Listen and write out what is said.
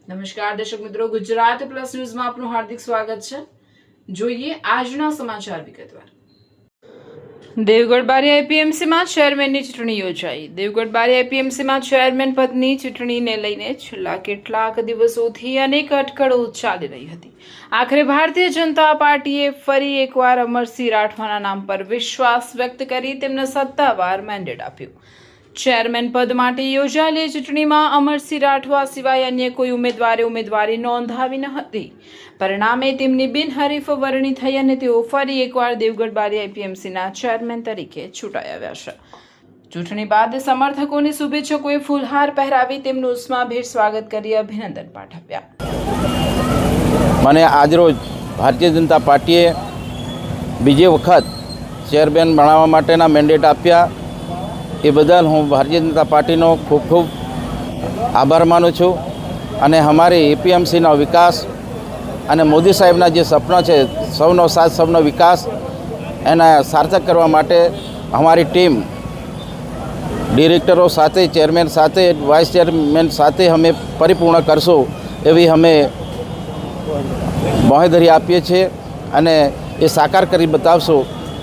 નમસ્કાર દર્શક મિત્રો, ગુજરાત પ્લસ ન્યૂઝમાં આપનું હાર્દિક સ્વાગત છે। જોઈએ આજના સમાચાર વિગતવાર। દેવગઢ બારિયા એપીએમસીમાં ચેરમેનની ચૂંટણી યોજાઈ। દેવગઢ બારિયા એપીએમસીમાં ચેરમેન પદની ચૂંટણીને લઈને છેલ્લા કેટલાક દિવસોથી અનેક અટકળો ચાલી રહી હતી। આખરે ભારતીય જનતા પાર્ટીએ ફરી એકવાર અમરસિંહ રાઠવાના નામ પર વિશ્વાસ વ્યક્ત કરી તેમને સત્તાવાર મેન્ડેટ આપ્યું। ચેરમેન પદ માટે યોજાયેલી ચૂંટણીમાં અમરસિંહ રાઠવા સિવાય અન્ય કોઈ ઉમેદવારે ઉમેદવારી નોંધાવી ન હતી। પરિણામે તેમની બિનહરીફ વરણી થઈ અને તેઓ ફરી એકવાર દેવગઢ બારિયા એપીએમસીના ચેરમેન તરીકે ચૂંટાઈ આવ્યા છે। ચૂંટણી બાદ સમર્થકોને શુભેચ્છકોએ ફૂલહાર પહેરાવી તેમનું ઉષ્માભેર સ્વાગત કરી અભિનંદન પાઠવ્યા। મને આજરોજ ભારતીય જનતા પાર્ટીએ બીજી વખત ચેરમેન બનાવવા માટેના મેન્ડેટ આપ્યા। એ બદલ હું ભારતીય જનતા પાર્ટીનો ખૂબ ખૂબ આભાર માનું છું અને અમારી એપીએમસીનો વિકાસ અને મોદી સાહેબના જે સપના છે સૌનો સાથ સૌનો વિકાસ એને સાર્થક કરવા માટે અમારી ટીમ ડિરેક્ટરો સાથે ચેરમેન સાથે વાઇસ ચેરમેન સાથે અમે પરિપૂર્ણ કરશું એવી અમે બાંહેધરી આપીએ છીએ અને એ સાકાર કરી બતાવશું।